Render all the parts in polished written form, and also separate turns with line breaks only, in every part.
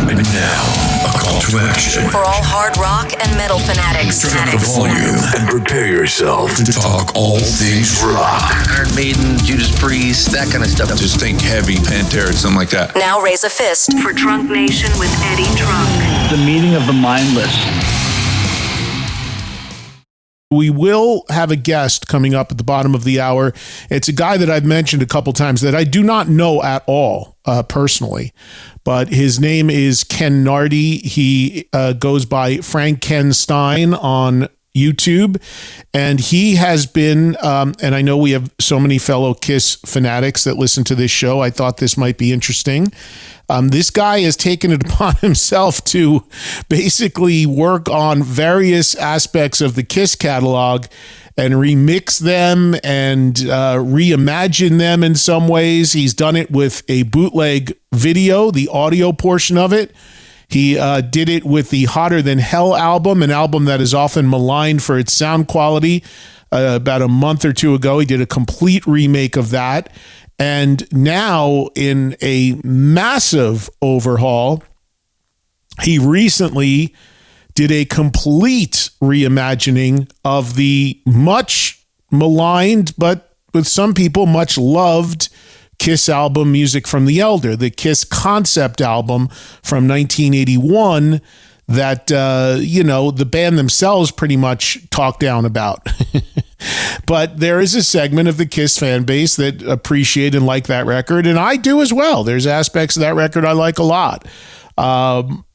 And now, a call to action.
For all hard rock and metal fanatics.
Turn up the volume and prepare yourself to talk all things rock.
Iron Maiden, Judas Priest, that kind of stuff.
Just think heavy, Pantera, something like that.
Now raise a fist for Trunk Nation with Eddie Trunk.
The meeting of the mindless.
We will have a guest coming up at the bottom of the hour. It's a guy that I've mentioned a couple times that I do not know at all personally, but his name is Ken Nardi. He goes by franKENstein on YouTube, and he has been, and I know we have so many fellow Kiss fanatics that listen to this show. I thought this might be interesting. This guy has taken it upon himself to basically work on various aspects of the Kiss catalog and remix them and reimagine them in some ways. He's done it with a bootleg video, the audio portion of it. He did it with the Hotter Than Hell album, an album that is often maligned for its sound quality. About a month or two ago, he did a complete remake of that. And now, in a massive overhaul, he recently did a complete reimagining of the much maligned, but with some people much loved, Kiss album Music from the Elder, the Kiss concept album from 1981 that, the band themselves pretty much talked down about. But there is a segment of the Kiss fan base that appreciate and like that record, and I do as well. There's aspects of that record I like a lot.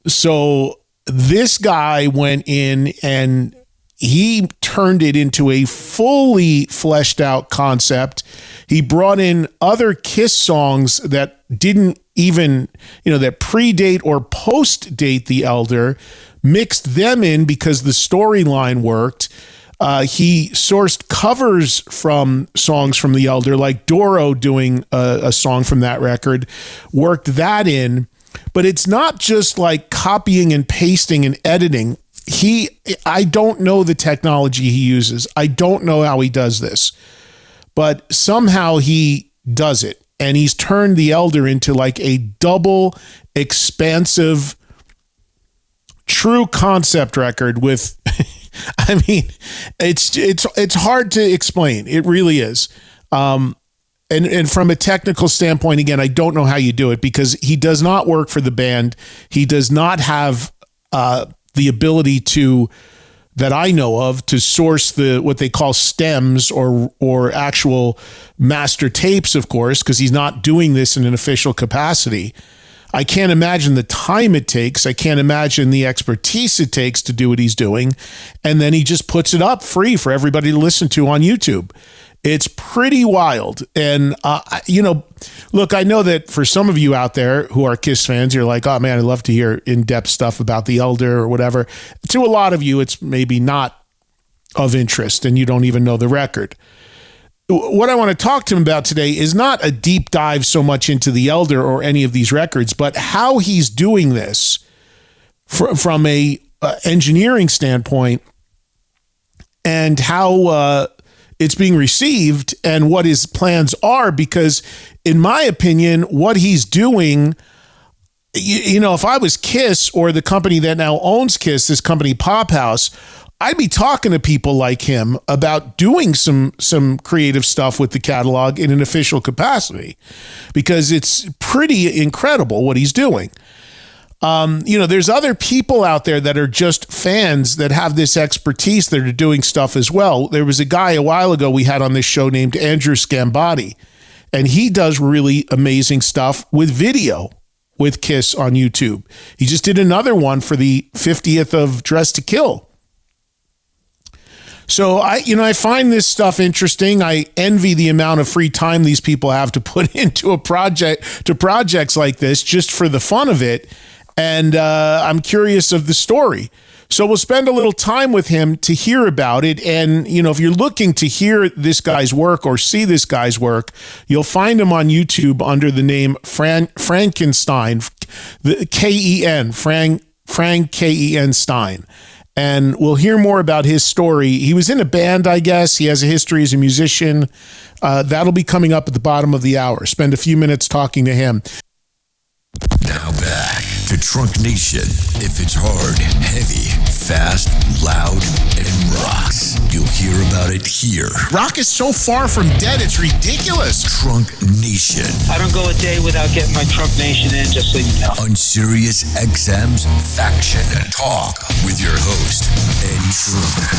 So this guy went in and he turned it into a fully fleshed out concept. He brought in other Kiss songs that didn't even, that predate or post-date The Elder, mixed them in because the storyline worked. He sourced covers from songs from The Elder, like Doro doing a song from that record, worked that in. But it's not just like copying and pasting and editing. I don't know the technology he uses. I don't know how he does this, but somehow he does it. And he's turned The Elder into like a double expansive true concept record with, I mean, it's hard to explain. It really is. And from a technical standpoint, again, I don't know how you do it because he does not work for the band. He does not have the ability to, that I know of, to source what they call stems or actual master tapes, of course, because he's not doing this in an official capacity. I can't imagine the time it takes. I can't imagine the expertise it takes to do what he's doing. And then he just puts it up free for everybody to listen to on YouTube. It's pretty wild. And, look, I know that for some of you out there who are Kiss fans, you're like, oh, man, I'd love to hear in-depth stuff about The Elder or whatever. To a lot of you, it's maybe not of interest and you don't even know the record. What I want to talk to him about today is not a deep dive so much into The Elder or any of these records, but how he's doing this from a engineering standpoint and how it's being received and what his plans are, because in my opinion, what he's doing, if I was Kiss or the company that now owns Kiss, this company Pop House, I'd be talking to people like him about doing some creative stuff with the catalog in an official capacity, because it's pretty incredible what he's doing. There's other people out there that are just fans that have this expertise that are doing stuff as well. There was a guy a while ago we had on this show named Andrew Scambati, and he does really amazing stuff with video with Kiss on YouTube. He just did another one for the 50th of Dress to Kill. So I find this stuff interesting. I envy the amount of free time these people have to put into projects like this just for the fun of it. And I'm curious of the story. So we'll spend a little time with him to hear about it. And, if you're looking to hear this guy's work or see this guy's work, you'll find him on YouTube under the name franKENstein, the K-E-N, franKENstein. And we'll hear more about his story. He was in a band, I guess. He has a history as a musician. That'll be coming up at the bottom of the hour. Spend a few minutes talking to him.
Now back to Trunk Nation. If it's hard, heavy, fast, loud, and rocks, you'll hear about it here.
Rock is so far from dead, it's ridiculous.
Trunk Nation.
I don't go a day without getting my Trunk Nation in, just so you know.
On Sirius XM's Faction Talk with your host, Eddie Trunk.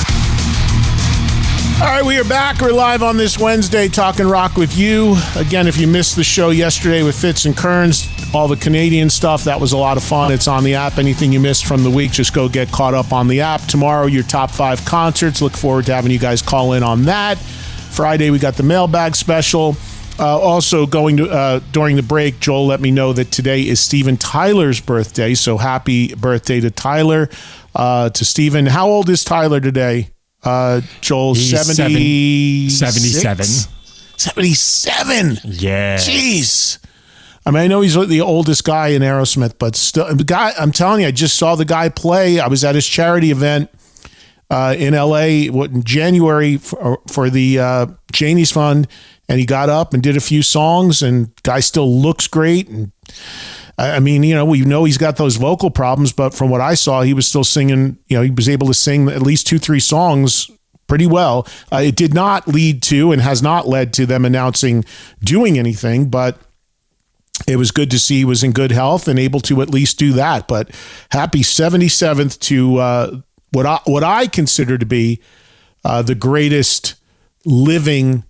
All right, we are back. We're live on this Wednesday talking rock with you. Again, if you missed the show yesterday with Fitz and Kearns, all the Canadian stuff, that was a lot of fun. It's on the app. Anything you missed from the week, just go get caught up on the app. Tomorrow, your top 5 concerts. Look forward to having you guys call in on that. Friday, we got the mailbag special. Also, going to during the break, Joel let me know that today is Steven Tyler's birthday. So happy birthday to Tyler, to Steven. How old is Tyler today? Joel,
He's 77.
77.
Yeah.
Jeez. I mean, I know he's the oldest guy in Aerosmith, but still, I'm telling you, I just saw the guy play. I was at his charity event in LA in January for the Janie's Fund, and he got up and did a few songs, and guy still looks great. And I mean, we know he's got those vocal problems, but from what I saw, he was still singing, he was able to sing at least 2-3 songs pretty well. It did not lead to and has not led to them announcing doing anything, but it was good to see he was in good health and able to at least do that. But happy 77th to what I consider to be the greatest living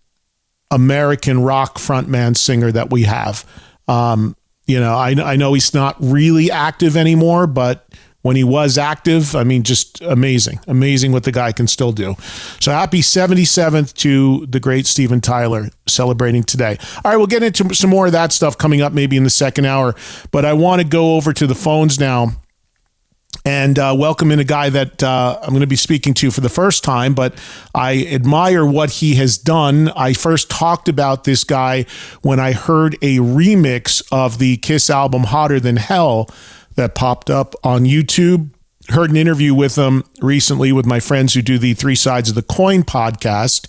American rock frontman singer that we have. I know he's not really active anymore, but when he was active, I mean, just amazing what the guy can still do. So happy 77th to the great Steven Tyler, celebrating today. All right, we'll get into some more of that stuff coming up maybe in the second hour, but I want to go over to the phones now and welcome in a guy that I'm going to be speaking to for the first time, but I admire what he has done. I first talked about this guy when I heard a remix of the Kiss album Hotter Than Hell that popped up on YouTube. Heard an interview with him recently with my friends who do the Three Sides of the Coin podcast.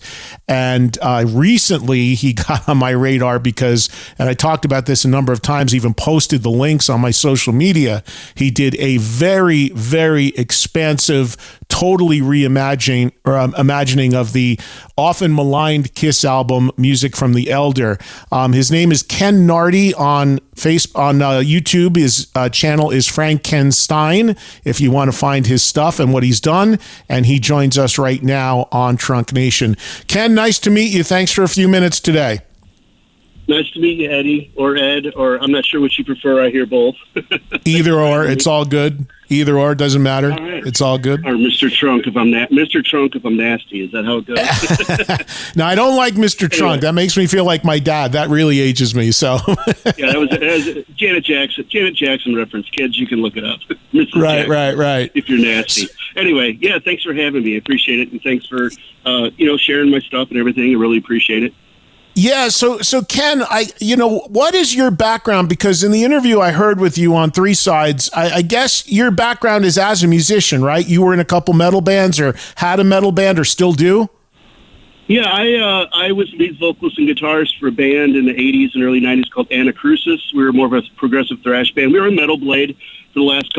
And recently he got on my radar because, and I talked about this a number of times, even posted the links on my social media. He did a very, very expansive, totally reimagining imagining of the often maligned Kiss album, Music from the Elder. His name is Ken Nardi on YouTube. His channel is franKENstein, if you want to find his stuff and what he's done. And he joins us right now on Trunk Nation. Ken, nice to meet you. Thanks for a few minutes today.
Nice to meet you, Eddie, or Ed, or I'm not sure which you prefer. I hear both.
Either or, it's all good. Either or, doesn't matter. All right. It's all good.
Or Mr. Trunk if I'm Mr. Trunk if I'm nasty. Is that how it goes?
No, I don't like Mr. Trunk. That makes me feel like my dad. That really ages me. So
yeah, that was Janet Jackson reference. Kids, you can look it up. Mrs.
Right,
Jackson,
right.
If you're nasty. Anyway, yeah, thanks for having me. I appreciate it, and thanks for sharing my stuff and everything. I really appreciate it.
Yeah, so Ken, what is your background? Because in the interview I heard with you on Three Sides, I guess your background is as a musician, right? You were in a couple metal bands, or had a metal band, or still do?
Yeah, I was lead vocalist and guitarist for a band in the 80s and early 90s called Anacrusis. We were more of a progressive thrash band. We were in Metal Blade for the last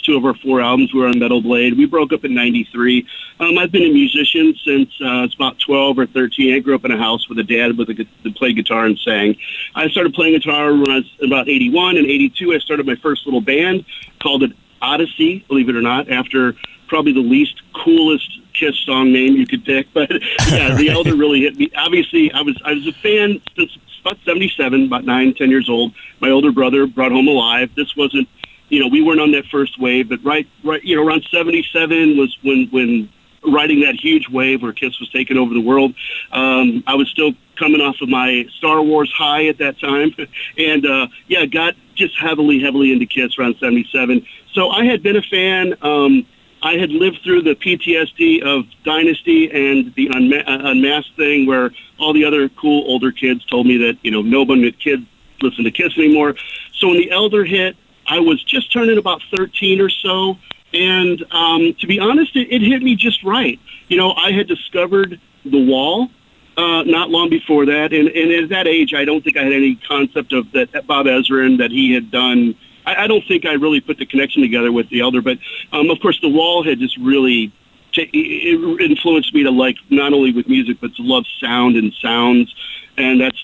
2 of our 4 albums. We were on Metal Blade. We broke up in 93. I've been a musician since I was about 12 or 13. I grew up in a house with a dad that played guitar and sang. I started playing guitar when I was about 81. In 82, I started my first little band, called it Odyssey, believe it or not, after probably the least coolest Kiss song name you could pick. But yeah, The Elder really hit me. Obviously, I was a fan since about 77, about 9-10 years old. My older brother brought Home Alive. This wasn't, we weren't on that first wave, but right, around 77 was when riding that huge wave where Kiss was taking over the world. I was still coming off of my Star Wars high at that time, and got just heavily into Kiss around 77. So I had been a fan. I had lived through the PTSD of Dynasty and the Unmasked thing, where all the other cool older kids told me that no one with kids listen to Kiss anymore. So when The Elder hit, I was just turning about 13 or so, and to be honest, it hit me just right. I had discovered The Wall not long before that, and at that age, I don't think I had any concept of that Bob Ezrin, that he had done. I don't think I really put the connection together with the Elder, but of course the Wall had just really it influenced me to like not only with music but to love sound and sounds, and that's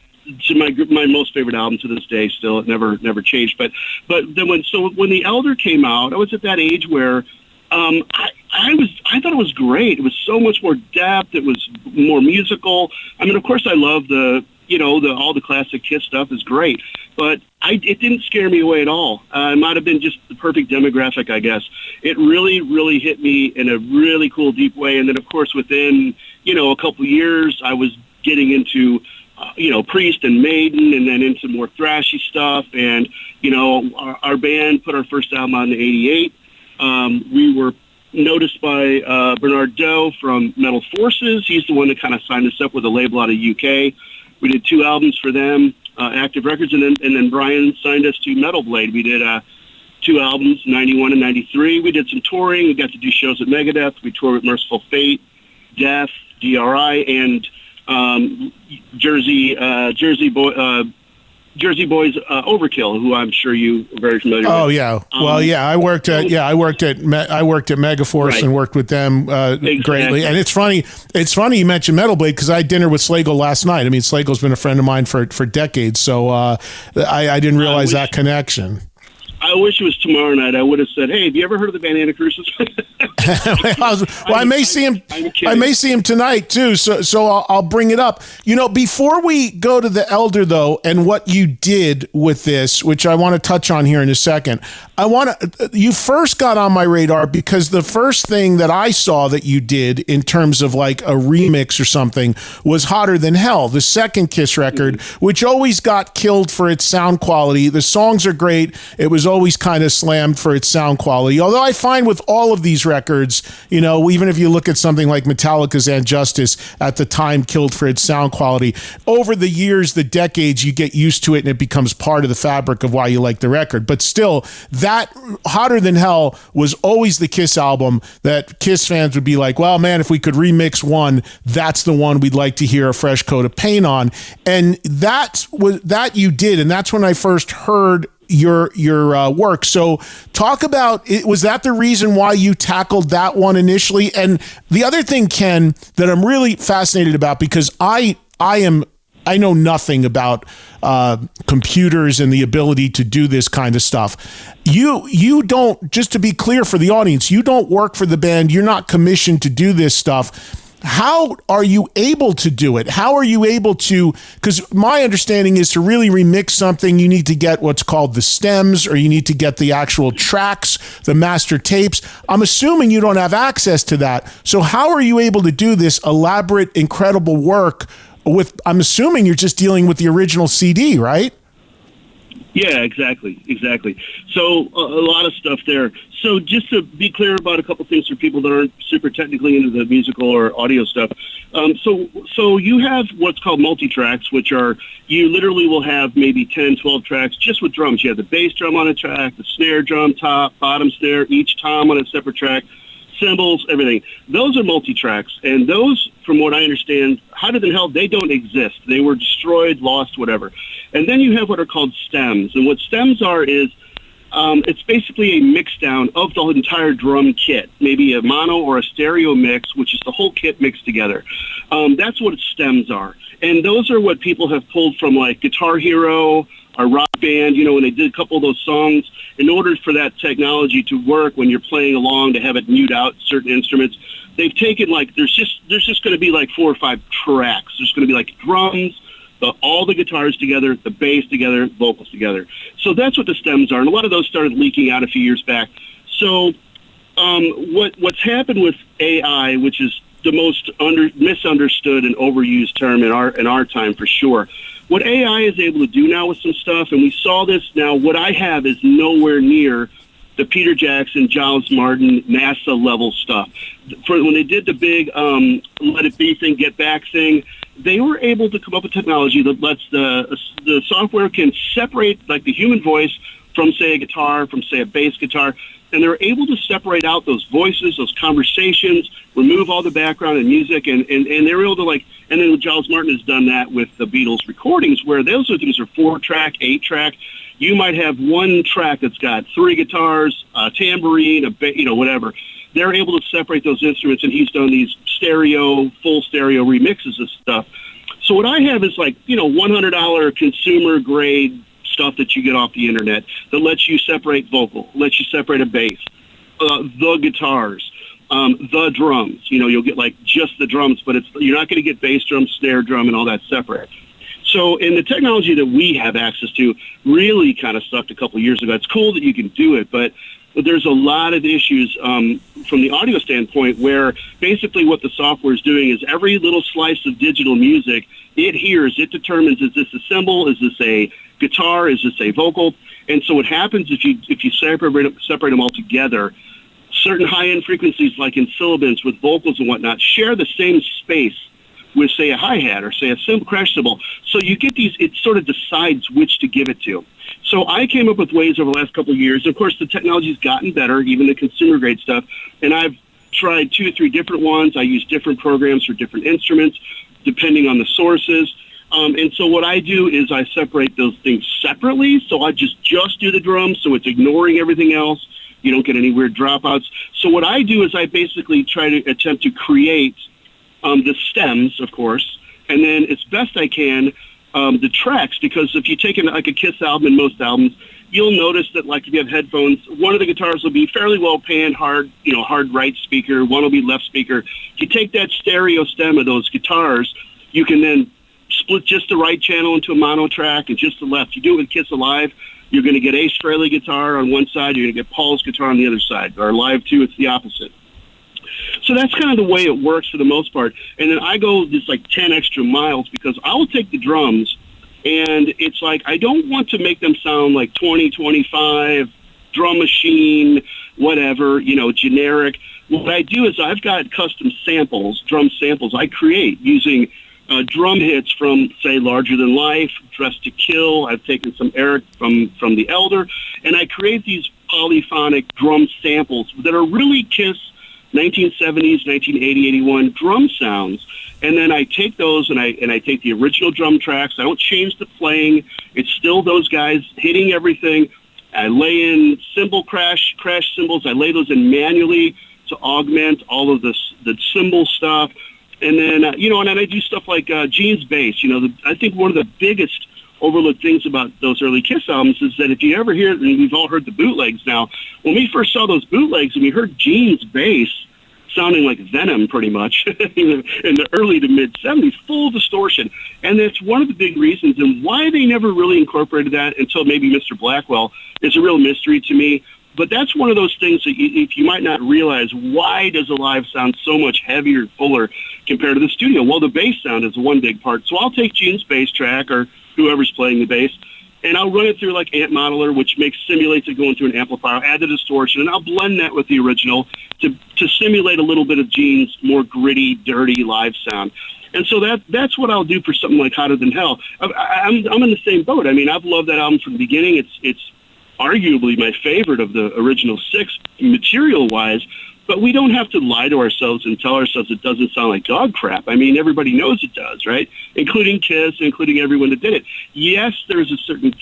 my most favorite album to this day. Still, it never changed. But then when the Elder came out, I was at that age where I thought it was great. It was so much more depth. It was more musical. I mean, of course, I love all the classic Kiss stuff is great, but it didn't scare me away at all. It might have been just the perfect demographic, I guess. It really, really hit me in a really cool, deep way. And then, of course, within a couple years, I was getting into Priest and Maiden, and then into more thrashy stuff. And our band put our first album out in '88. We were noticed by Bernard Doe from Metal Forces. He's the one that kind of signed us up with a label out of UK. We did 2 albums for them, Active Records, and then Brian signed us to Metal Blade. We did 2 albums, 91 and 93. We did some touring. We got to do shows at Megadeth. We toured with Merciful Fate, Death, DRI, and Jersey Boys Overkill, who I'm sure you are very familiar with.
Oh yeah, well yeah, I worked at Megaforce, right, and worked with them greatly. And it's funny you mentioned Metal Blade because I had dinner with Slagle last night. I mean, Slagle's been a friend of mine for decades, so I didn't realize that connection.
I wish it was tomorrow night. I would have said, "Hey, have you ever heard of the band Anacrusis?"
I may see him. I may see him tonight too. So I'll bring it up. Before we go to the Elder though, and what you did with this, which I want to touch on here in a second. You first got on my radar because the first thing that I saw that you did in terms of like a remix or something was Hotter Than Hell, the second Kiss record, which always got killed for its sound quality. The songs are great. It was always kind of slammed for its sound quality. Although I find with all of these records, even if you look at something like Metallica's And Justice, at the time killed for its sound quality, over the years, the decades, you get used to it and it becomes part of the fabric of why you like the record. But still, that Hotter Than Hell was always the Kiss album that Kiss fans would be like, well, man, if we could remix one, that's the one we'd like to hear a fresh coat of paint on. And that you did. And that's when I first heard your work. So talk about it. Was that the reason why you tackled that one initially? And the other thing, Ken, that I'm really fascinated about, because I know nothing about computers and the ability to do this kind of stuff. You don't, just to be clear for the audience, you don't work for the band. You're not commissioned to do this stuff. How are you able to do it? How are you able to, because my understanding is to really remix something, you need to get what's called the stems, or you need to get the actual tracks, the master tapes. I'm assuming you don't have access to that. So how are you able to do this elaborate, incredible work with, I'm assuming you're just dealing with the original CD, right?
Yeah, exactly. So a lot of stuff there. So just to be clear about a couple things for people that aren't super technically into the musical or audio stuff. So you have what's called multi-tracks, which are, you literally will have maybe 10, 12 tracks just with drums. You have the bass drum on a track, the snare drum, top, bottom snare, each tom on a separate track, cymbals, everything. Those are multi-tracks. And those, from what I understand, Hotter Than Hell, they don't exist. They were destroyed, lost, whatever. And then you have what are called stems. And what stems are is, it's basically a mix down of the entire drum kit, maybe a mono or a stereo mix, which is the whole kit mixed together. That's what stems are. And those are what people have pulled from like Guitar Hero or Rock Band, when they did a couple of those songs. In order for that technology to work when you're playing along, to have it mute out certain instruments, they've taken like, there's just going to be like 4 or 5 tracks. There's going to be like drums, all the guitars together, the bass together, vocals together. So that's what the stems are. And a lot of those started leaking out a few years back. So what's happened with AI, which is the most misunderstood and overused term in our time for sure. What AI is able to do now with some stuff, and we saw this now, what I have is nowhere near the Peter Jackson, Giles Martin, NASA level stuff. For when they did the big Let It Be thing, Get Back thing, they were able to come up with technology that lets the software can separate like the human voice from, say, a guitar, from, say, a bass guitar, and they're able to separate out those voices, those conversations, remove all the background and music, and they're able to, like, and then Giles Martin has done that with the Beatles recordings, where those things are 4-track, 8-track. You might have one track that's got 3 guitars, a tambourine, whatever. They're able to separate those instruments, and he's done these full stereo remixes of stuff. So what I have is like, $100 consumer grade stuff that you get off the internet that lets you separate vocal, lets you separate a bass, the guitars, the drums. You'll get like just the drums, but you're not going to get bass drum, snare drum, and all that separate. So, and the technology that we have access to really kind of sucked a couple of years ago. It's cool that you can do it, but there's a lot of issues from the audio standpoint where basically what the software is doing is every little slice of digital music, it determines, is this a cymbal, is this a guitar, is this a vocal? And so what happens if you separate them all together, certain high-end frequencies like in syllabants with vocals and whatnot share the same space with, say, a hi-hat or, say, a crash cymbal. So you get these, it sort of decides which to give it to. So I came up with ways over the last couple of years. Of course, the technology's gotten better, even the consumer-grade stuff, and I've tried 2 or 3 different ones. I use different programs for different instruments, depending on the sources. And so what I do is I separate those things separately. So I just do the drums, so it's ignoring everything else. You don't get any weird dropouts. So what I do is I basically try to attempt to create the stems, of course, and then as best I can, the tracks, because if you take like a Kiss album and most albums, you'll notice that, like, if you have headphones, one of the guitars will be fairly well panned, hard right speaker, one will be left speaker. If you take that stereo stem of those guitars, you can then split just the right channel into a mono track and just the left. You do it with Kiss Alive, you're going to get Ace Frehley guitar on one side, you're going to get Paul's guitar on the other side. Or Live 2, it's the opposite. So that's kind of the way it works for the most part. And then I go just like 10 extra miles because I will take the drums, and it's like I don't want to make them sound like 2025 drum machine, whatever, generic. What I do is I've got custom samples, drum samples I create using drum hits from, say, Larger Than Life, Dressed to Kill. I've taken some Eric from The Elder, and I create these polyphonic drum samples that are really Kiss 1970s, 1980, 81 drum sounds. And then I take those and I take the original drum tracks. I don't change the playing. It's still those guys hitting everything. I lay in cymbal crash cymbals. I lay those in manually to augment all of the cymbal stuff. And then, and then I do stuff like Gene's bass. I think one of the biggest overlooked things about those early Kiss albums is that if you ever hear, and we've all heard the bootlegs now, when we first saw those bootlegs and we heard Gene's bass sounding like Venom pretty much in the early to mid-'70s, full distortion. And that's one of the big reasons, and why they never really incorporated that until maybe Mr. Blackwell is a real mystery to me. But that's one of those things that you might not realize, why does a live sound so much heavier, fuller compared to the studio? Well, the bass sound is one big part. So I'll take Gene's bass track or whoever's playing the bass, and I'll run it through like Amp Modeler, which simulates it going through an amplifier. I'll add the distortion, and I'll blend that with the original to simulate a little bit of Gene's more gritty, dirty live sound. And so that's what I'll do for something like Hotter Than Hell. I'm in the same boat. I mean, I've loved that album from the beginning. It's arguably my favorite of the original 6 material-wise, but we don't have to lie to ourselves and tell ourselves it doesn't sound like dog crap. I mean, everybody knows it does, right? Including Kiss, including everyone that did it. Yes, there's a certain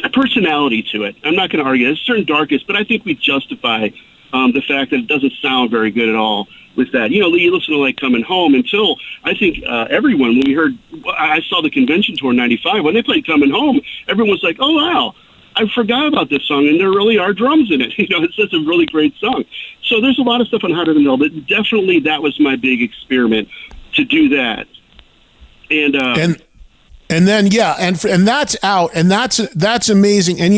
a personality to it. I'm not going to argue. There's a certain darkness, but I think we justify the fact that it doesn't sound very good at all with that. You listen to like Coming Home until I think everyone, when we heard, I saw the convention tour in 95, when they played Coming Home, everyone was like, oh, wow, I forgot about this song, and there really are drums in it. It's just a really great song. So there's a lot of stuff on Hotter Than Hell, but definitely that was my big experiment to do that.
And then and that's out, and that's amazing. And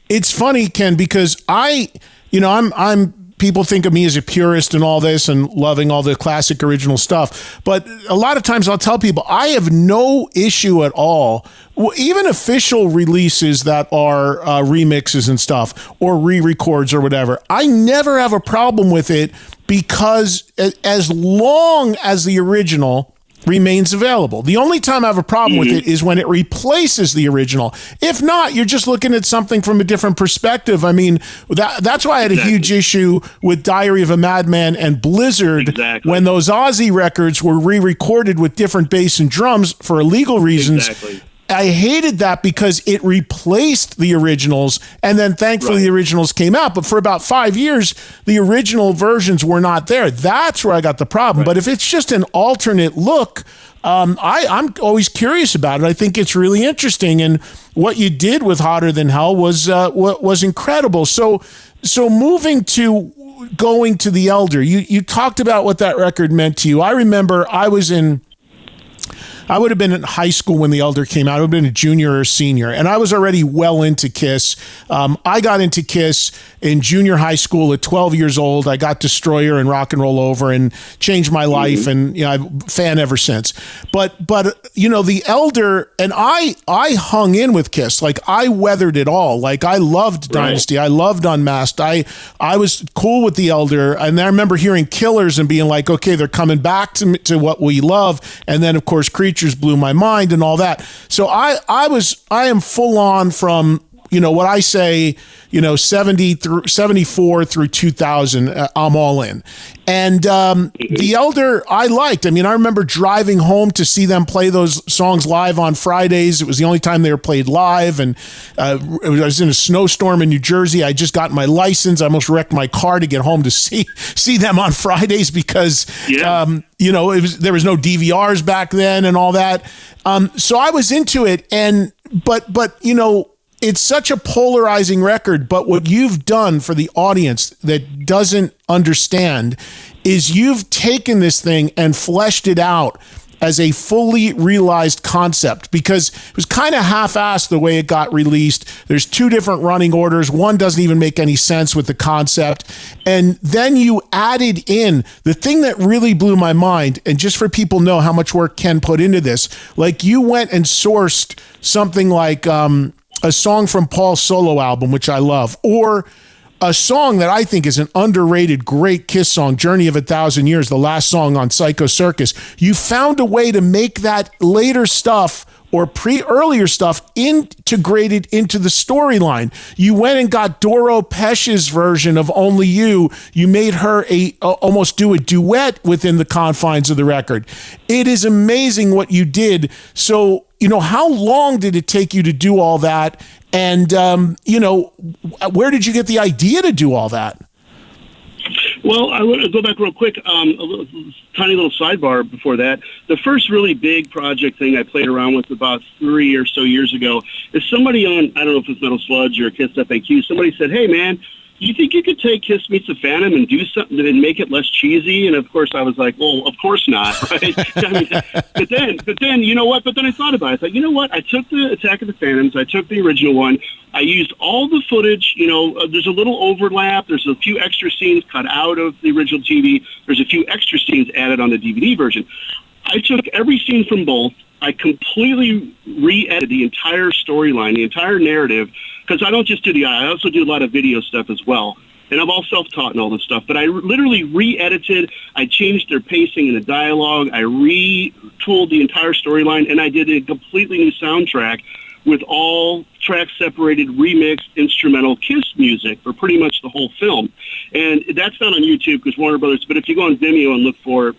it's funny, Ken, because I'm people think of me as a purist and all this and loving all the classic original stuff. But a lot of times I'll tell people I have no issue at all, even official releases that are remixes and stuff or re-records or whatever. I never have a problem with it because as long as the original remains available. The only time I have a problem with it is when it replaces the original. If not, you're just looking at something from a different perspective. I mean, that's why I had a huge issue with Diary of a Madman and Blizzard when those Aussie records were re-recorded with different bass and drums for illegal reasons. I hated that because it replaced the originals, and then thankfully the originals came out. But for about 5 years, the original versions were not there. That's where I got the problem. But if it's just an alternate look, I'm always curious about it. I think it's really interesting, and what you did with Hotter Than Hell was incredible. So moving to going to The Elder, you talked about what that record meant to you. I remember I would have been in high school when The Elder came out. I would have been a junior or senior, and I was already well into Kiss. I got into Kiss in junior high school at 12 years old. I got Destroyer and Rock and Roll Over and changed my life, and I'm a fan ever since. But The Elder, and I hung in with Kiss. Like, I weathered it all. Like, I loved Dynasty. I loved Unmasked. I was cool with The Elder, and I remember hearing Killers and being like, okay, they're coming back to what we love. And then, of course, Creatures blew my mind and all that. So I am full on from, what I say, 74 through 2000, I'm all in. And The Elder, I liked. I mean, I remember driving home to see them play those songs live on Fridays. It was the only time they were played live. And I was in a snowstorm in New Jersey. I just got my license. I almost wrecked my car to get home to see them on Fridays because, there was no DVRs back then and all that. So I was into it. But it's such a polarizing record, but what you've done for the audience that doesn't understand is you've taken this thing and fleshed it out as a fully realized concept, because it was kind of half-assed the way it got released. There's two different running orders. One doesn't even make any sense with the concept. And then you added in the thing that really blew my mind, and just for people to know how much work Ken put into this, like you went and sourced something like a song from Paul's solo album, which I love, or a song that I think is an underrated, great Kiss song, Journey of 1,000 Years, the last song on Psycho Circus. You found a way to make that later stuff or earlier stuff integrated into the storyline. You went and got Doro Pesch's version of Only You. You made her almost do a duet within the confines of the record. It is amazing what you did. So, how long did it take you to do all that? And, where did you get the idea to do all that?
Well, I want to go back real quick, tiny little sidebar before that. The first really big project thing I played around with about 3 or so years ago is somebody on, I don't know if it's Metal Sludge or Kiss FAQ, somebody said, hey, man, you think you could take Kiss Meets the Phantom and do something and make it less cheesy? And of course I was like, well, of course not, right? but then, you know what? But then I thought about it. I thought, you know what? I took the Attack of the Phantoms. I took the original one. I used all the footage. There's a little overlap. There's a few extra scenes cut out of the original TV. There's a few extra scenes added on the DVD version. I took every scene from both. I completely re-edited the entire storyline, the entire narrative, because I don't just do I also do a lot of video stuff as well. And I'm all self-taught and all this stuff. But I literally re-edited. I changed their pacing and the dialogue. I retooled the entire storyline, and I did a completely new soundtrack with all tracks separated, remixed, instrumental Kiss music for pretty much the whole film. And that's not on YouTube because Warner Brothers, but if you go on Vimeo and look for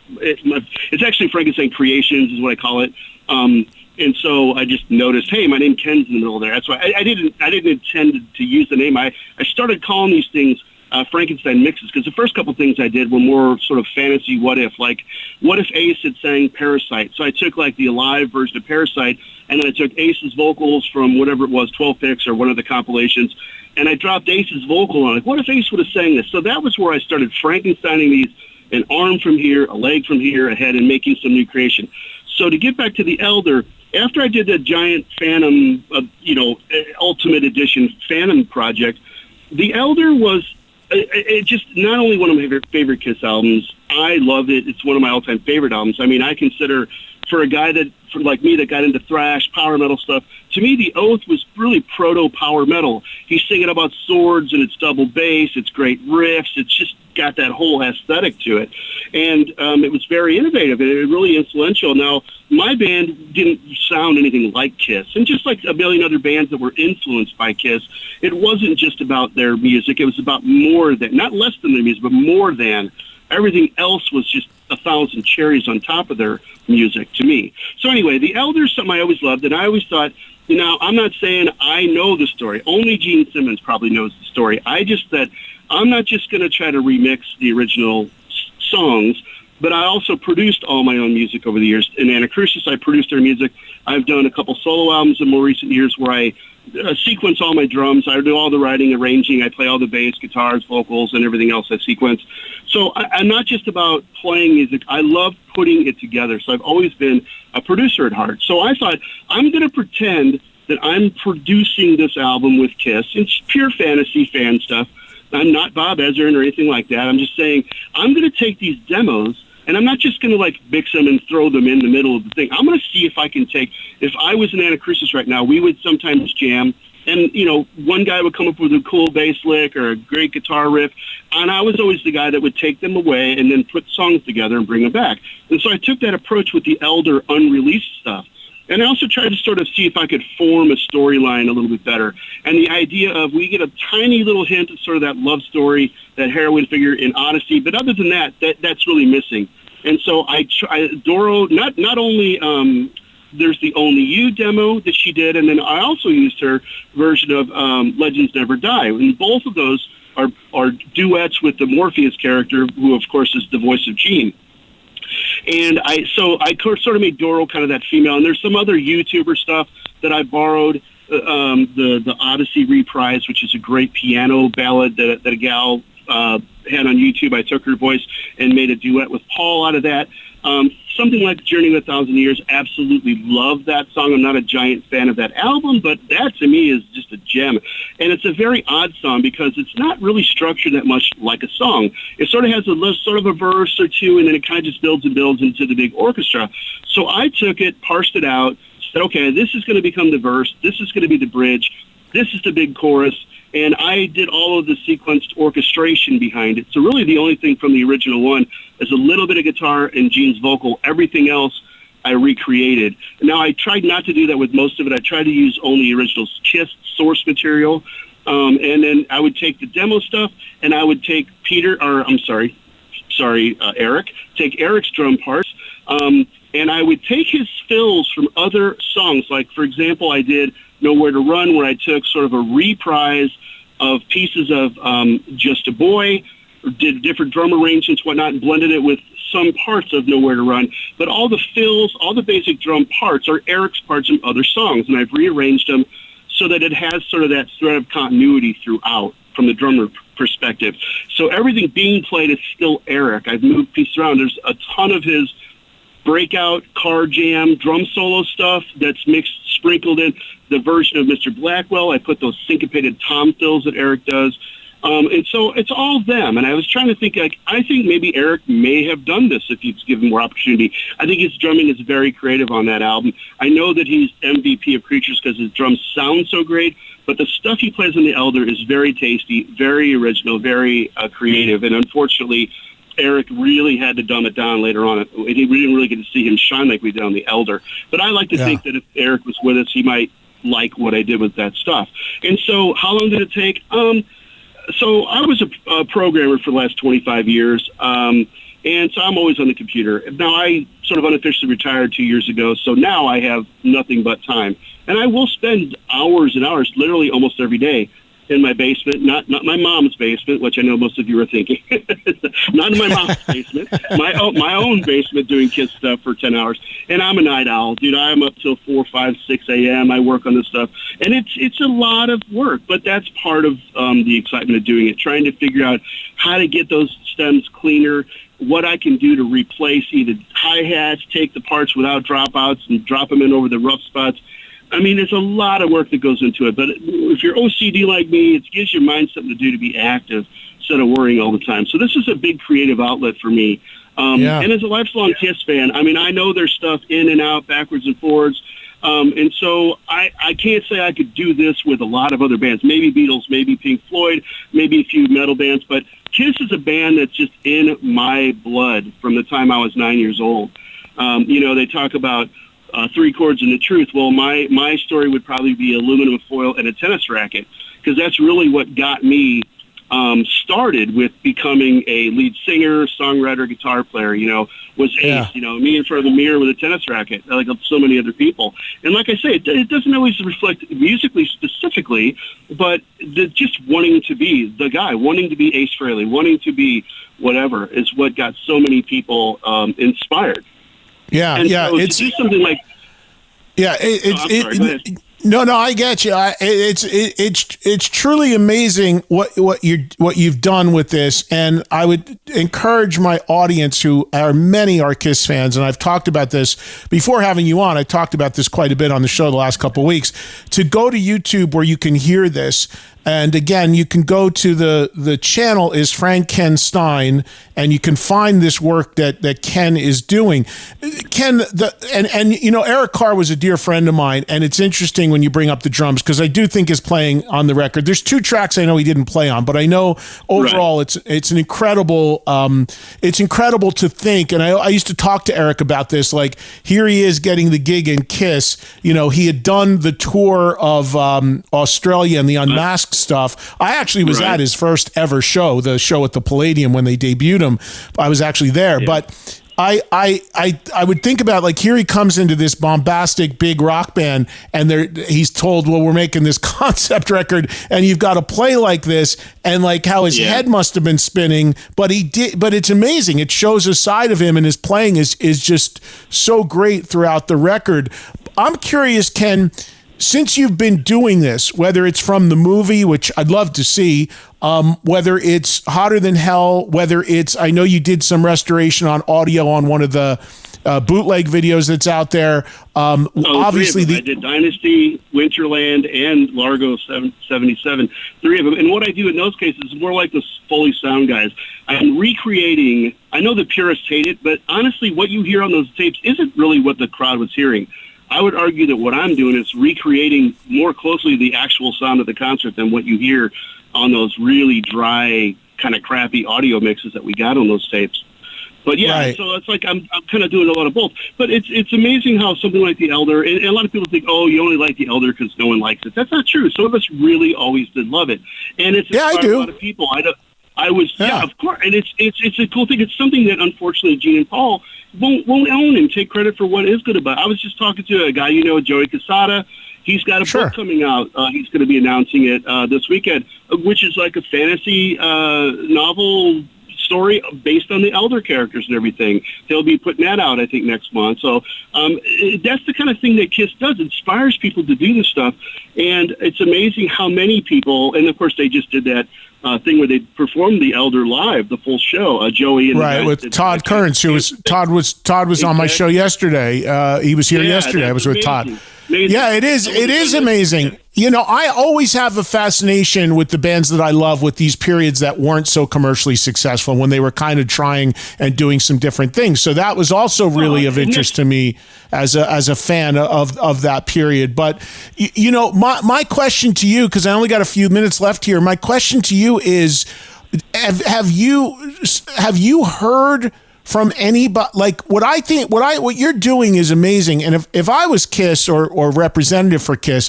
it's actually franKENstein Creations is what I call it. And so I just noticed, hey, my name Ken's in the middle there. That's why I didn't intend to use the name. I started calling these things franKENstein mixes because the first couple things I did were more sort of fantasy what if, like what if Ace had sang Parasite? So I took like the Alive version of Parasite, and then I took Ace's vocals from whatever it was, 12 Picks or one of the compilations, and I dropped Ace's vocal on it. What if Ace would have sang this? So that was where I started franKENsteining these, an arm from here, a leg from here, a head, and making some new creation. So to get back to The Elder, after I did that giant Phantom, Ultimate Edition Phantom project, The Elder was just not only one of my favorite Kiss albums. I love it. It's one of my all-time favorite albums. I mean, I consider for a guy like me that got into thrash, power metal stuff, to me, The Oath was really proto-power metal. He's singing about swords, and it's double bass, it's great riffs, it's just got that whole aesthetic to it. And it was very innovative, and it was really influential. Now, my band didn't sound anything like Kiss, and just like a million other bands that were influenced by Kiss, it wasn't just about their music. It was about more than, not less than their music, but more than. Everything else was just 1,000 cherries on top of their music to me. So anyway, The Elder is something I always loved, and I always thought, I'm not saying I know the story. Only Gene Simmons probably knows the story. I just said, I'm not just going to try to remix the original songs, but I also produced all my own music over the years. In Anacrusis, I produced their music. I've done a couple solo albums in more recent years where I sequence all my drums. I do all the writing, arranging. I play all the bass, guitars, vocals, and everything else I sequence. So I'm not just about playing music. I love putting it together. So I've always been a producer at heart. So I thought, I'm going to pretend that I'm producing this album with Kiss. It's pure fantasy fan stuff. I'm not Bob Ezrin or anything like that. I'm just saying, I'm going to take these demos, and I'm not just going to mix them and throw them in the middle of the thing. I'm going to see if I can if I was in Anacrusis right now, we would sometimes jam, and, one guy would come up with a cool bass lick or a great guitar riff, and I was always the guy that would take them away and then put songs together and bring them back. And so I took that approach with the Elder unreleased stuff. And I also tried to sort of see if I could form a storyline a little bit better. And the idea of, we get a tiny little hint of sort of that love story, that heroine figure in Odyssey, but other than that's really missing. And so Doro, not only, there's the Only You demo that she did, and then I also used her version of Legends Never Die. And both of those are duets with the Morpheus character, who, of course, is the voice of Gene. And I sort of made Doro kind of that female. And there's some other YouTuber stuff that I borrowed, the Odyssey Reprise, which is a great piano ballad that a gal had on YouTube. I took her voice and made a duet with Paul out of that. Something like Journey of 1,000 Years, absolutely love that song. I'm not a giant fan of that album, but that to me is just a gem. And it's a very odd song because it's not really structured that much like a song. It sort of has sort of a verse or two, and then it kind of just builds and builds into the big orchestra. So I took it, parsed it out, said, okay, this is going to become the verse, this is going to be the bridge, this is the big chorus, and I did all of the sequenced orchestration behind it. So really the only thing from the original one is a little bit of guitar and Gene's vocal. Everything else I recreated. Now, I tried not to do that with most of it. I tried to use only original Kiss source material. And then I would take the demo stuff, and I would take Eric, take Eric's drum parts, and I would take his fills from other songs. Like, for example, I did Nowhere to Run, where I took sort of a reprise of pieces of Just a Boy, did different drum arrangements, whatnot, and blended it with some parts of Nowhere to Run. But all the fills, all the basic drum parts are Eric's parts in other songs, and I've rearranged them so that it has sort of that thread of continuity throughout from the drummer perspective. So everything being played is still Eric. I've moved pieces around. There's a ton of his breakout, car jam, drum solo stuff that's sprinkled in the version of Mr. Blackwell. I put those syncopated tom fills that Eric does. And so it's all them. And I was trying to think, I think maybe Eric may have done this if he's given more opportunity. I think his drumming is very creative on that album. I know that he's MVP of Creatures because his drums sound so great, but the stuff he plays on The Elder is very tasty, very original, very creative. And unfortunately, Eric really had to dumb it down later on. We didn't really get to see him shine like we did on The Elder. But I like to think that if Eric was with us, he might like what I did with that stuff. And so how long did it take? So I was a programmer for the last 25 years, and so I'm always on the computer. Now, I sort of unofficially retired 2 years ago, so now I have nothing but time. And I will spend hours and hours, literally almost every day, in my basement, not my mom's basement, which I know most of you are thinking. Not in my mom's basement, my own basement doing Kiss stuff for 10 hours. And I'm a night owl, dude. I'm up till 4, 5, 6 a.m. I work on this stuff. And it's a lot of work, but that's part of the excitement of doing it, trying to figure out how to get those stems cleaner, what I can do to replace either hi-hats, take the parts without dropouts and drop them in over the rough spots. I mean, there's a lot of work that goes into it, but if you're OCD like me, it gives your mind something to do to be active instead of worrying all the time. So this is a big creative outlet for me. And as a lifelong Kiss fan, I mean, I know their stuff in and out, backwards and forwards. And so I can't say I could do this with a lot of other bands. Maybe Beatles, maybe Pink Floyd, maybe a few metal bands. But Kiss is a band that's just in my blood from the time I was 9 years old. They talk about 3 chords and the truth. Well, my story would probably be aluminum foil and a tennis racket, because that's really what got me started with becoming a lead singer, songwriter, guitar player, was Ace, me in front of the mirror with a tennis racket, like so many other people. And like I say, it doesn't always reflect musically specifically, but just wanting to be the guy, wanting to be Ace Frehley, wanting to be whatever is what got so many people inspired.
Yeah,
and
yeah.
So
it's
to do something like...
Yeah, No, I get you. It's truly amazing what you've done with this, and I would encourage my audience, who are many are Kiss fans, and I've talked about this before having you on. I talked about this quite a bit on the show the last couple of weeks. To go to YouTube where you can hear this. And again, you can go to the channel is franKENstein, and you can find this work that Ken is doing. Ken, Eric Carr was a dear friend of mine, and it's interesting when you bring up the drums, because I do think his playing on the record. There's 2 tracks I know he didn't play on, but I know overall it's an incredible. It's incredible to think, and I used to talk to Eric about this. Like, here he is getting the gig in Kiss. He had done the tour of Australia and the Unmasked stuff. I actually was at his first ever show, the show at the Palladium when they debuted him. I was actually there, but I would think about, like, here he comes into this bombastic big rock band, and he's told, well, we're making this concept record, and you've got to play like this, and like how his head must have been spinning, but he did. But it's amazing. It shows a side of him, and his playing is just so great throughout the record. I'm curious, Ken, since you've been doing this, whether it's from the movie, which I'd love to see, whether it's Hotter Than Hell, whether it's, I know you did some restoration on audio on one of the bootleg videos that's out there. Obviously,
I did Dynasty, Winterland, and Largo 77, 3 of them. And what I do in those cases is more like the Foley sound guys. I'm recreating. I know the purists hate it, but honestly, what you hear on those tapes isn't really what the crowd was hearing. I would argue that what I'm doing is recreating more closely the actual sound of the concert than what you hear on those really dry, kind of crappy audio mixes that we got on those tapes. But so it's like I'm kind of doing a lot of both. But it's amazing how something like The Elder, and a lot of people think, oh, you only like The Elder because no one likes it. That's not true. Some of us really always did love it, and it's
I do.
A lot of people. Of course, and it's a cool thing. It's something that unfortunately Gene and Paul won't own and take credit for what is good about it. I was just talking to a guy, Joey Casada. He's got a book coming out. He's going to be announcing it this weekend, which is like a fantasy novel story based on the Elder characters and everything. They'll be putting that out, I think, next month. So that's the kind of thing that Kiss does. It inspires people to do this stuff. And it's amazing how many people, and of course they just did that thing where they performed the Elder live, the full show. Joey and
with Todd Kearns, Todd was on my show yesterday. He was here yesterday. I was with Todd.
Amazing.
Yeah, it is amazing. I always have a fascination with the bands that I love with these periods that weren't so commercially successful, when they were kind of trying and doing some different things. So that was also really of interest to me as a fan of that period. But my question to you, because I only got a few minutes left here, my question to you is, have you heard from anybody? Like, what you're doing is amazing. And if I was Kiss or representative for Kiss,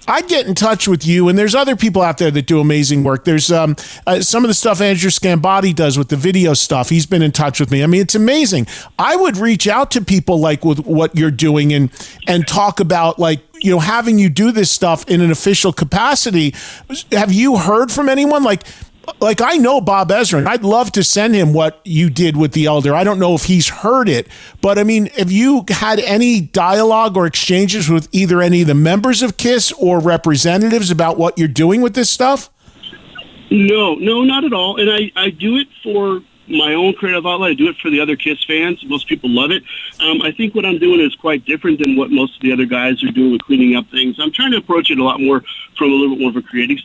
I'd get in touch with you. And there's other people out there that do amazing work. There's some of the stuff Andrew Scambati does with the video stuff. He's been in touch with me. I mean, it's amazing. I would reach out to people like with what you're doing and talk about, like, having you do this stuff in an official capacity. Have you heard from anyone? Like, I know Bob Ezrin. I'd love to send him what you did with The Elder. I don't know if he's heard it, but I mean, have you had any dialogue or exchanges with either any of the members of KISS or representatives about what you're doing with this stuff?
No, not at all. And I do it for my own creative outlet. I do it for the other KISS fans. Most people love it. I think what I'm doing is quite different than what most of the other guys are doing with cleaning up things. I'm trying to approach it a lot more from a little bit more of a creative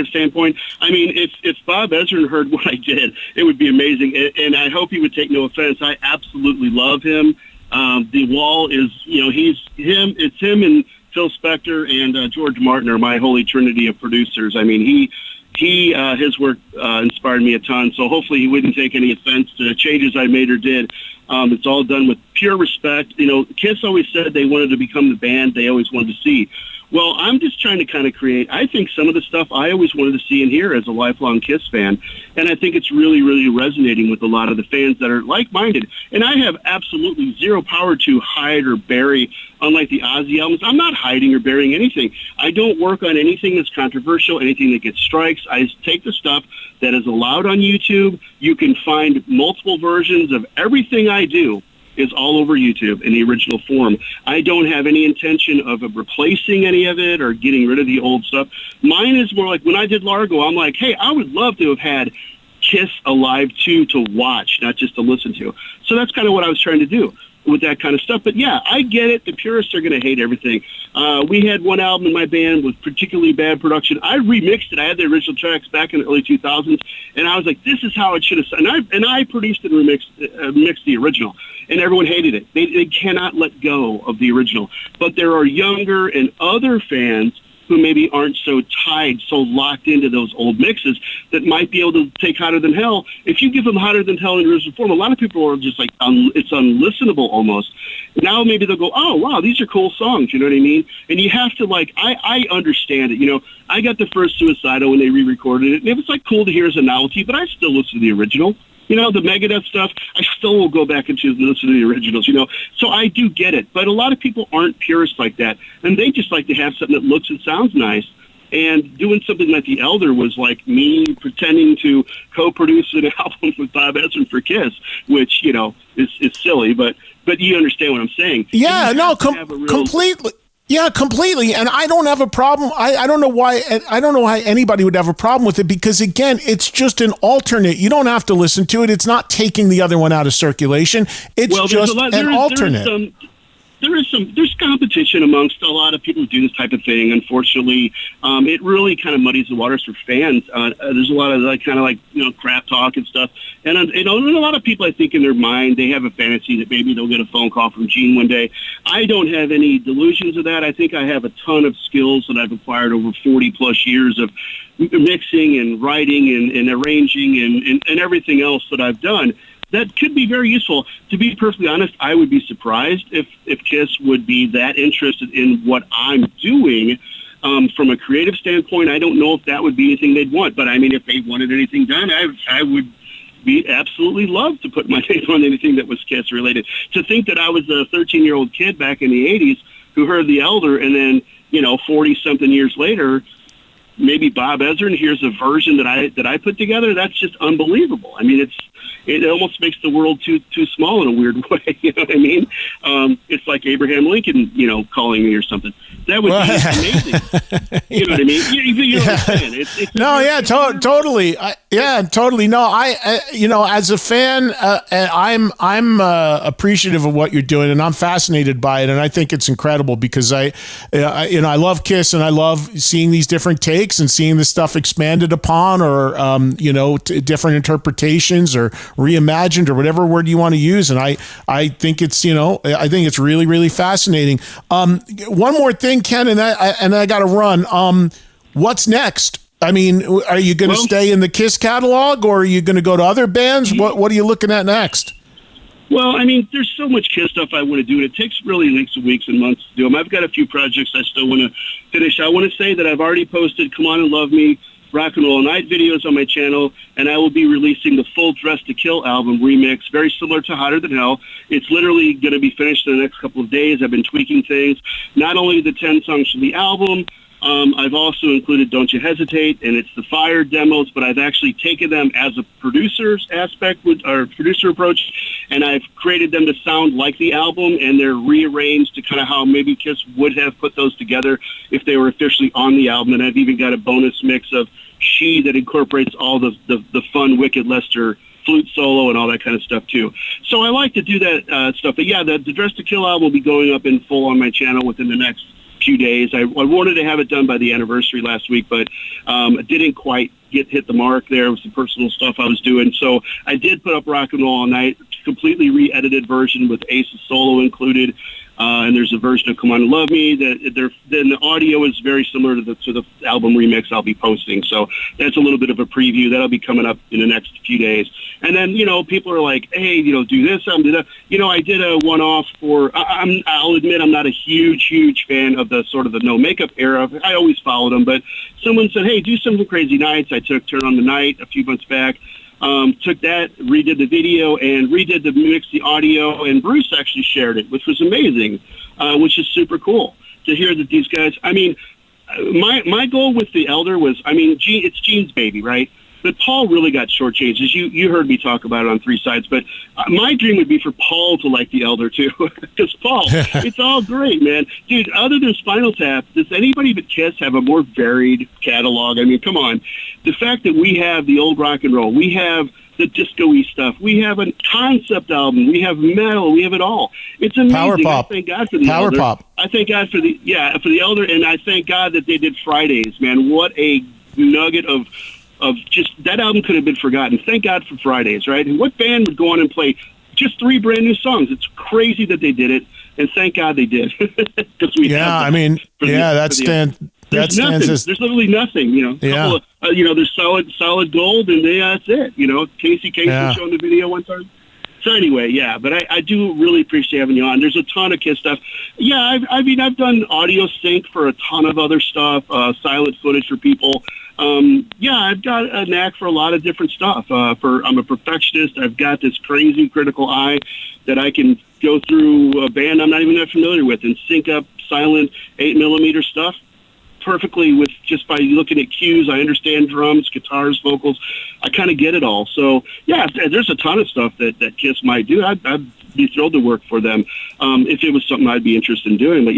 standpoint. I mean, if Bob Ezrin heard what I did, it would be amazing. And I hope he would take no offense. I absolutely love him. The Wall is, it's him and Phil Spector and George Martin are my holy trinity of producers. I mean, his work inspired me a ton, so hopefully he wouldn't take any offense to the changes I made or did. It's all done with pure respect. Kiss always said they wanted to become the band they always wanted to see. Well, I'm just trying to kind of create, I think, some of the stuff I always wanted to see and hear as a lifelong Kiss fan, and I think it's really, really resonating with a lot of the fans that are like-minded. And I have absolutely zero power to hide or bury, unlike the Ozzy albums. I'm not hiding or burying anything. I don't work on anything that's controversial, anything that gets strikes. I take the stuff that is allowed on YouTube. You can find multiple versions of everything I do is all over YouTube in the original form. I don't have any intention of replacing any of it or getting rid of the old stuff. Mine is more like when I did Largo, I'm like, hey, I would love to have had Kiss Alive 2 to watch, not just to listen to. So that's kind of what I was trying to do with that kind of stuff. But yeah, I get it. The purists are going to hate everything. We had one album in my band with particularly bad production. I remixed it. I had the original tracks back in the early 2000s, and I was like, this is how it should have sounded. And I produced and mixed the original, and everyone hated it. They cannot let go of the original. But there are younger and other fans who maybe aren't so tied, so locked into those old mixes that might be able to take Hotter Than Hell. If you give them Hotter Than Hell in original form, a lot of people are just like, it's unlistenable almost. Now maybe they'll go, oh, wow, these are cool songs, you know what I mean? And you have to, I understand it. I got the first Suicidal when they re-recorded it, and it was, cool to hear as a novelty, but I still listen to the original. The Megadeth stuff, I still will go back and listen to the originals, So I do get it. But a lot of people aren't purists like that. And they just like to have something that looks and sounds nice. And doing something like The Elder was like me pretending to co-produce an album with Bob Ezrin for Kiss, which, is silly. But you understand what I'm saying.
Yeah, no, completely. Yeah, completely. And I don't have a problem. I don't know why anybody would have a problem with it, because again, it's just an alternate. You don't have to listen to it. It's not taking the other one out of circulation. It's just an alternate.
There's competition amongst a lot of people who do this type of thing. Unfortunately, it really kind of muddies the waters for fans. There's a lot of crap talk and stuff. And a lot of people, I think, in their mind, they have a fantasy that maybe they'll get a phone call from Gene one day. I don't have any delusions of that. I think I have a ton of skills that I've acquired over 40 plus years of mixing and writing and arranging and everything else that I've done. That could be very useful. To be perfectly honest, I would be surprised if Kiss would be that interested in what I'm doing. From a creative standpoint, I don't know if that would be anything they'd want. But, I mean, if they wanted anything done, I would be absolutely love to put my name on anything that was Kiss related. To think that I was a 13-year-old kid back in the 80s who heard The Elder, and then, 40-something years later, maybe Bob Ezrin hears a version that I put together. That's just unbelievable. I mean, it almost makes the world too small in a weird way. You know what I mean? It's like Abraham Lincoln, calling me or something. That would be amazing. You know what I mean? You know what I'm saying?
Totally. Totally. No, as a fan, I'm appreciative of what you're doing, and I'm fascinated by it, and I think it's incredible because I love Kiss, and I love seeing these different takes and seeing this stuff expanded upon, or different interpretations or reimagined, or whatever word you want to use. And I think it's really, really fascinating. One more thing, Ken, and I got to run. What's next? I mean, are you going to stay in the Kiss catalog, or are you going to go to other bands? What are you looking at next?
Well, I mean, there's so much Kiss stuff I want to do, and it takes really weeks and months to do them. I've got a few projects I still want to finish. I want to say that I've already posted Come On and Love Me, Rock and Roll Night videos on my channel, and I will be releasing the full Dress to Kill album remix, very similar to Hotter Than Hell. It's literally going to be finished in the next couple of days. I've been tweaking things, not only the 10 songs from the album, I've also included Don't You Hesitate, and it's the Fire demos, but I've actually taken them as a producer's aspect, or producer approach, and I've created them to sound like the album, and they're rearranged to kind of how maybe Kiss would have put those together if they were officially on the album. And I've even got a bonus mix of She that incorporates all the fun Wicked Lester flute solo and all that kind of stuff too. So I like to do that stuff. But yeah, the Dress to Kill album will be going up in full on my channel within the next few days. I wanted to have it done by the anniversary last week, but I didn't quite hit the mark there with some personal stuff I was doing. So I did put up Rock and Roll All Night completely re-edited version with Ace's solo included. And there's a version of "Come On and Love Me" then the audio is very similar to the album remix I'll be posting. So that's a little bit of a preview that'll be coming up in the next few days. And then people are like, hey, do this, do that. I did a one-off for. I'll admit I'm not a huge fan of the sort of the no makeup era. I always followed them, but someone said, hey, do some Crazy Nights. I took Turn on the Night a few months back. Took that, redid the video, and redid the audio, and Bruce actually shared it, which was amazing, which is super cool to hear that these guys. I mean, my goal with the Elder was, it's Gene's baby, right? But Paul really got shortchanged. As you heard me talk about it on Three Sides, but my dream would be for Paul to like the Elder too, because Paul, it's all great, man. Dude, other than Spinal Tap, does anybody but Kiss have a more varied catalog? I mean, come on. The fact that we have the old rock and roll, we have the disco-y stuff, we have a concept album, we have metal, we have it all. It's amazing.
Power pop.
I thank God for the Elder.
Power pop.
I thank God for the Elder, and I thank God that they did Fridays, man. What a nugget of just that album could have been forgotten. Thank God for Fridays, right? And what band would go on and play just 3 brand new songs? It's crazy that they did it, and thank God they did. There's literally nothing, there's solid gold, and that's it. Casey was showing the video one time. So anyway, but I do really appreciate having you on. There's a ton of Kiss stuff. Yeah, I've done audio sync for a ton of other stuff, silent footage for people. I've got a knack for a lot of different stuff. I'm a perfectionist. I've got this crazy critical eye that I can go through a band I'm not even that familiar with and sync up silent 8mm stuff perfectly with just by looking at cues. I understand drums, guitars, vocals. I kind of get it all. So there's a ton of stuff that Kiss might do. I'd be thrilled to work for them if it was something I'd be interested in doing. But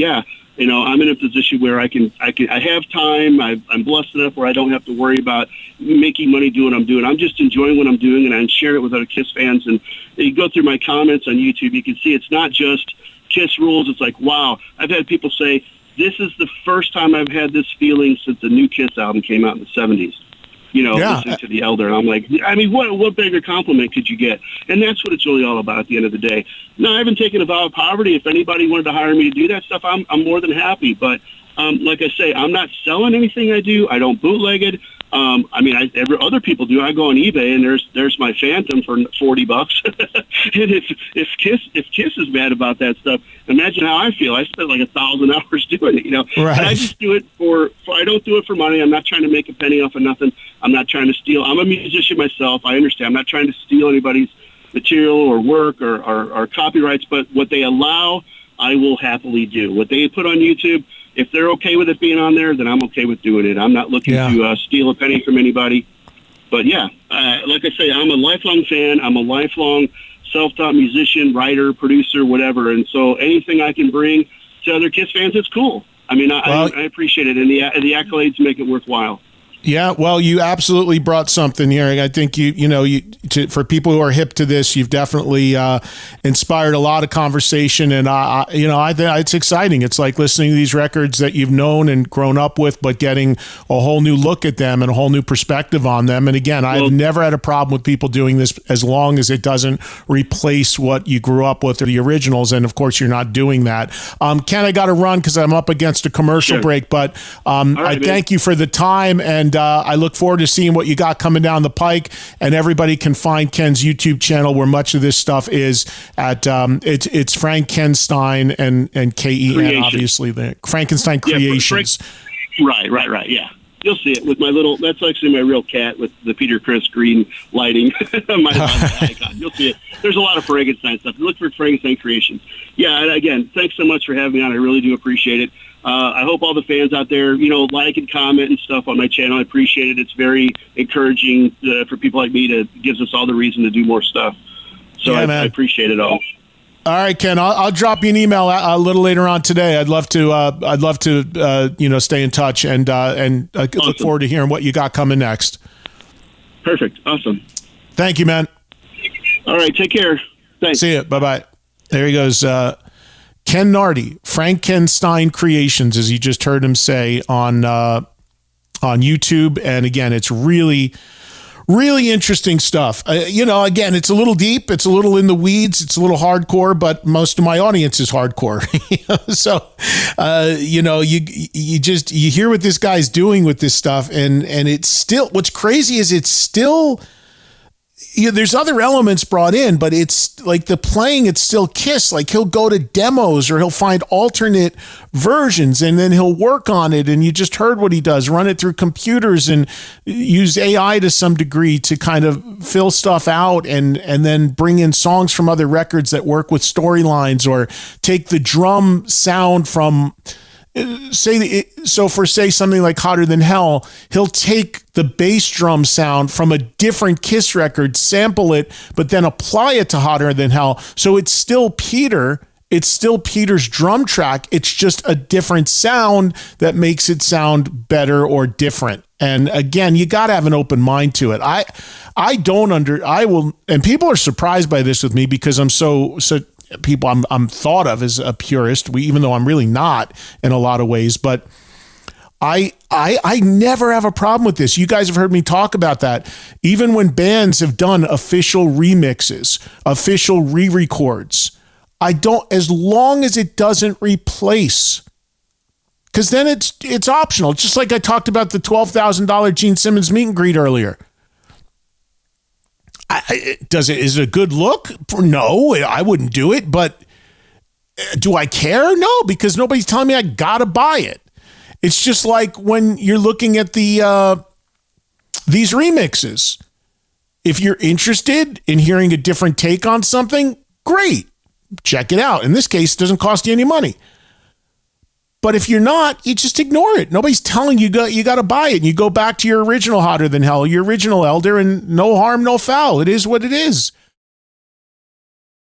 I'm in a position where I have time. I'm blessed enough where I don't have to worry about making money doing what I'm doing. I'm just enjoying what I'm doing, and I share it with other Kiss fans. And you go through my comments on YouTube, you can see it's not just Kiss rules. It's like, wow. I've had people say, this is the first time I've had this feeling since the new Kiss album came out in the 70s. Listening to the Elder. And I'm like, what bigger compliment could you get? And that's what it's really all about at the end of the day. No, I haven't taken a vow of poverty. If anybody wanted to hire me to do that stuff, I'm more than happy. But like I say, I'm not selling anything I do. I don't bootleg it. Other people do. I go on eBay and there's my Phantom for $40. And if Kiss is mad about that stuff, imagine how I feel. I spent like 1,000 hours doing it,
Right.
And I just do it I don't do it for money. I'm not trying to make a penny off of nothing. I'm not trying to steal. I'm a musician myself. I understand. I'm not trying to steal anybody's material or work or copyrights, but what they allow, I will happily do. What they put on YouTube, if they're okay with it being on there, then I'm okay with doing it. I'm not looking to steal a penny from anybody. But like I say, I'm a lifelong fan. I'm a lifelong self-taught musician, writer, producer, whatever. And so anything I can bring to other Kiss fans, it's cool. I appreciate it, and the accolades make it worthwhile.
Yeah, well, you absolutely brought something here. I think for people who are hip to this, you've definitely inspired a lot of conversation, and I think it's exciting. It's like listening to these records that you've known and grown up with, but getting a whole new look at them and a whole new perspective on them. And again, I've never had a problem with people doing this as long as it doesn't replace what you grew up with or the originals. And of course, you're not doing that. Ken, I got to run because I'm up against a commercial break, but I thank you for the time, and I look forward to seeing what you got coming down the pike. And everybody can find Ken's YouTube channel where much of this stuff is at. It's franKENstein and KEN, obviously the franKENstein Creations.
Right. Yeah, you'll see it with my little. That's actually my real cat with the Peter Criss green lighting. my icon. You'll see it. There's a lot of franKENstein stuff. Look for franKENstein Creations. Yeah, and again, thanks so much for having me on. I really do appreciate it. I hope all the fans out there, like and comment and stuff on my channel. I appreciate it. It's very encouraging for people like me. Gives us all the reason to do more stuff. So I appreciate it all.
All right, Ken. I'll drop you an email a little later on today. I'd love to stay in touch and awesome. Look forward to hearing what you got coming next.
Perfect. Awesome.
Thank you, man.
All right. Take care. Thanks.
See you. Bye-bye. There he goes. Ken Nardi, franKENstein Creations, as you just heard him say on YouTube. And again, it's really, Really interesting stuff. Again, it's a little deep, it's a little in the weeds, it's a little hardcore, but most of my audience is hardcore. So, you hear what this guy's doing with this stuff, and it's still, what's crazy is it's still, there's other elements brought in, but it's like the playing, it's still Kiss. Like he'll go to demos or he'll find alternate versions and then he'll work on it. And you just heard what he does, run it through computers and use AI to some degree to kind of fill stuff out and then bring in songs from other records that work with storylines, or take the drum sound from, say something like Hotter Than Hell, he'll take the bass drum sound from a different Kiss record, sample it, but then apply it to Hotter Than Hell. So it's still Peter. It's still Peter's drum track. It's just a different sound that makes it sound better or different. And again, you got to have an open mind to it. And people are surprised by this with me because I'm so people I'm thought of as a purist, even though I'm really not in a lot of ways, but I never have a problem with this. You guys have heard me talk about that. Even when bands have done official remixes, official re-records, I don't, as long as it doesn't replace, because then it's optional. Just like I talked about the $12,000 Gene Simmons meet and greet earlier. Is it a good look? No, I wouldn't do it, but do I care? No, because nobody's telling me I gotta buy it. It's just like when you're looking at these remixes. If you're interested in hearing a different take on something, great. Check it out. In this case, it doesn't cost you any money. But if you're not, you just ignore it. Nobody's telling you you got to buy it. And you go back to your original Hotter Than Hell, your original Elder, and no harm, no foul. It is what it is.